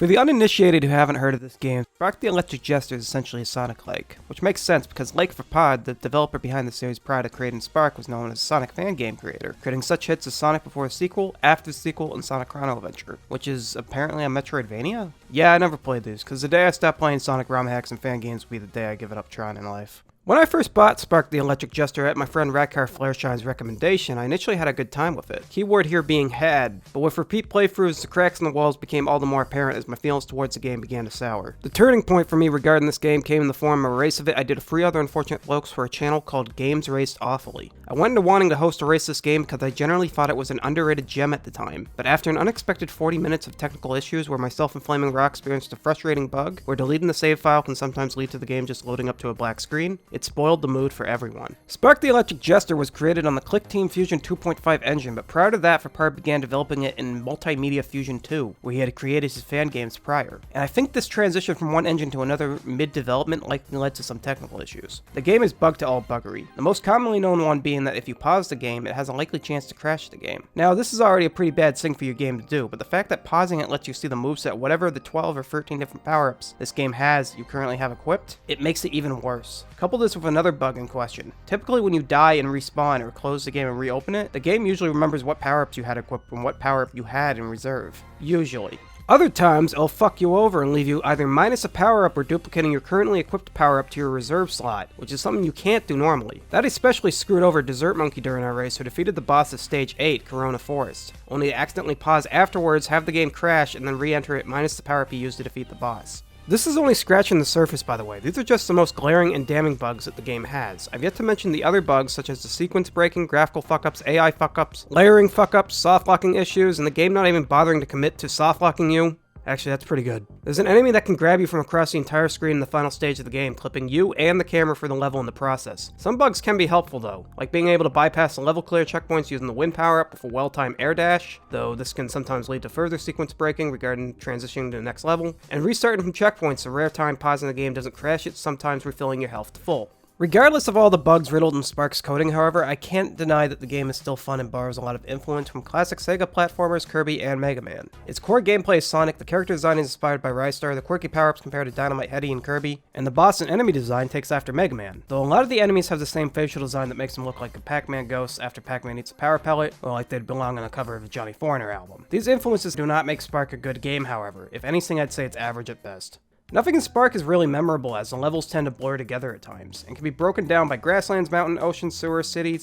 For the uninitiated who haven't heard of this game, Spark the Electric Jester is essentially a Sonic-like, which makes sense because Lake for Pod, the developer behind the series prior to creating Spark, was known as a Sonic fangame creator, creating such hits as Sonic Before the Sequel, After the Sequel, and Sonic Chrono Adventure, which is apparently a Metroidvania? Yeah, I never played these, because the day I stop playing Sonic ROM hacks and fangames will be the day I give it up trying in life. When I first bought Spark the Electric Jester at my friend Radcar Flareshine's recommendation, I initially had a good time with it. Keyword here being had, but with repeat playthroughs, the cracks in the walls became all the more apparent as my feelings towards the game began to sour. The turning point for me regarding this game came in the form of a race of it I did a free other unfortunate folks for a channel called Games Raced Awfully. I went into wanting to host a race this game because I generally thought it was an underrated gem at the time, but after an unexpected 40 minutes of technical issues where my self-inflaming rock experienced a frustrating bug, where deleting the save file can sometimes lead to the game just loading up to a black screen, it spoiled the mood for everyone. Spark the Electric Jester was created on the Click Team Fusion 2.5 engine, but prior to that, Farpar began developing it in Multimedia Fusion 2, where he had created his fan games prior. And I think this transition from one engine to another mid-development likely led to some technical issues. The game is bugged to all buggery, the most commonly known one being that if you pause the game, it has a likely chance to crash the game. Now, this is already a pretty bad thing for your game to do, but the fact that pausing it lets you see the moveset, whatever the 12 or 13 different power-ups this game has you currently have equipped, it makes it even worse. Couple this with another bug in question. Typically when you die and respawn or close the game and reopen it, the game usually remembers what power-ups you had equipped and what power-up you had in reserve. Usually. Other times, it'll fuck you over and leave you either minus a power-up or duplicating your currently equipped power-up to your reserve slot, which is something you can't do normally. That especially screwed over Desert Monkey during our race, who defeated the boss of Stage 8, Corona Forest, only to accidentally pause afterwards, have the game crash, and then re-enter it minus the power-up he used to defeat the boss. This is only scratching the surface, by the way. These are just the most glaring and damning bugs that the game has. I've yet to mention the other bugs such as the sequence breaking, graphical fuck-ups, AI fuck-ups, layering fuck-ups, soft-locking issues, and the game not even bothering to commit to soft-locking you. Actually, that's pretty good. There's an enemy that can grab you from across the entire screen in the final stage of the game, clipping you and the camera for the level in the process. Some bugs can be helpful though, like being able to bypass the level clear checkpoints using the wind power-up with a well-timed air dash, though this can sometimes lead to further sequence breaking regarding transitioning to the next level, and restarting from checkpoints, a rare time pausing the game doesn't crash it, sometimes refilling your health to full. Regardless of all the bugs riddled in Spark's coding, however, I can't deny that the game is still fun and borrows a lot of influence from classic Sega platformers, Kirby, and Mega Man. Its core gameplay is Sonic, the character design is inspired by Rystar, the quirky power-ups compared to Dynamite Heady and Kirby, and the boss and enemy design takes after Mega Man, though a lot of the enemies have the same facial design that makes them look like a Pac-Man ghost after Pac-Man eats a power pellet, or like they'd belong on the cover of a Johnny Foreigner album. These influences do not make Spark a good game, however. If anything, I'd say it's average at best. Nothing in Spark is really memorable as the levels tend to blur together at times, and can be broken down by grasslands, mountain, ocean, sewer, city?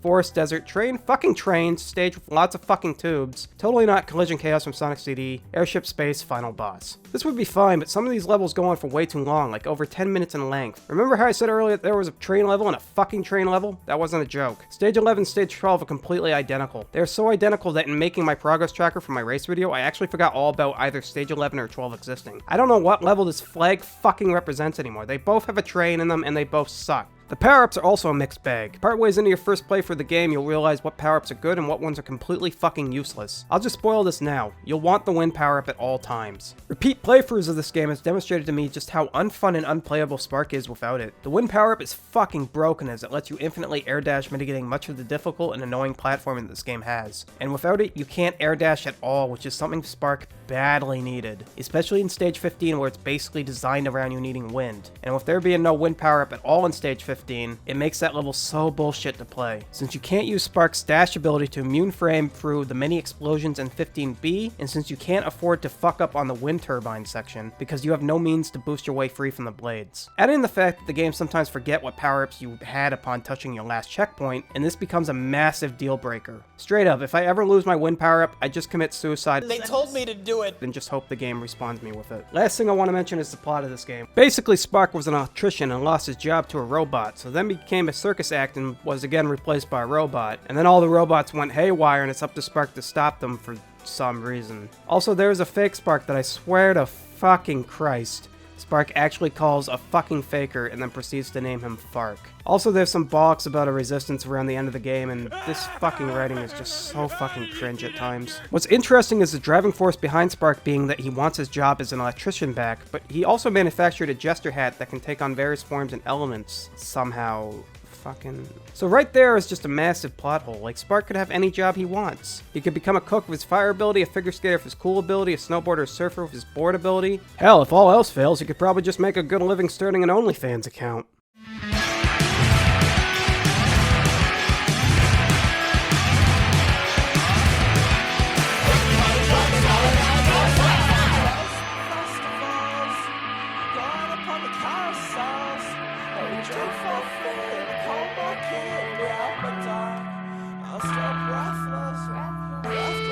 Forest, desert, fucking trains, stage with lots of fucking tubes, totally not Collision Chaos from Sonic CD, airship space, final boss. This would be fine, but some of these levels go on for way too long, like over 10 minutes in length. Remember how I said earlier that there was a train level and a fucking train level? That wasn't a joke. Stage 11 and Stage 12 are completely identical. They are so identical that in making my progress tracker for my race video, I actually forgot all about either Stage 11 or 12 existing. I don't know what level this flag fucking represents anymore. They both have a train in them and they both suck. The power-ups are also a mixed bag. Part ways into your first playthrough of the game, you'll realize what power-ups are good and what ones are completely fucking useless. I'll just spoil this now. You'll want the wind power-up at all times. Repeat playthroughs of this game has demonstrated to me just how unfun and unplayable Spark is without it. The wind power-up is fucking broken as it lets you infinitely air dash, mitigating much of the difficult and annoying platforming that this game has. And without it, you can't air dash at all, which is something Spark badly needed. Especially in Stage 15 where it's basically designed around you needing wind. And with there being no wind power-up at all in Stage 15, it makes that level so bullshit to play. Since you can't use Spark's dash ability to immune frame through the many explosions in 15B, and since you can't afford to fuck up on the wind turbine section because you have no means to boost your way free from the blades. Add in the fact that the game sometimes forget what power-ups you had upon touching your last checkpoint, and this becomes a massive deal breaker. Straight up, if I ever lose my wind power-up, I just commit suicide. They told me to do it. And just hope the game responds me with it. Last thing I want to mention is the plot of this game. Basically, Spark was an electrician and lost his job to a robot, so then became a circus act and was again replaced by a robot. And then all the robots went haywire and it's up to Spark to stop them for some reason. Also, there's a fake Spark that I swear to fucking Christ, Spark actually calls a fucking faker and then proceeds to name him Fark. Also, there's some bollocks about a resistance around the end of the game, and this fucking writing is just so fucking cringe at times. What's interesting is the driving force behind Spark being that he wants his job as an electrician back, but he also manufactured a jester hat that can take on various forms and elements, somehow. fucking... So right there is just a massive plot hole. Like, Spark could have any job he wants. He could become a cook with his fire ability, a figure skater with his cool ability, a snowboarder or surfer with his board ability. Hell, if all else fails, he could probably just make a good living starting an OnlyFans account. I'm still breathless.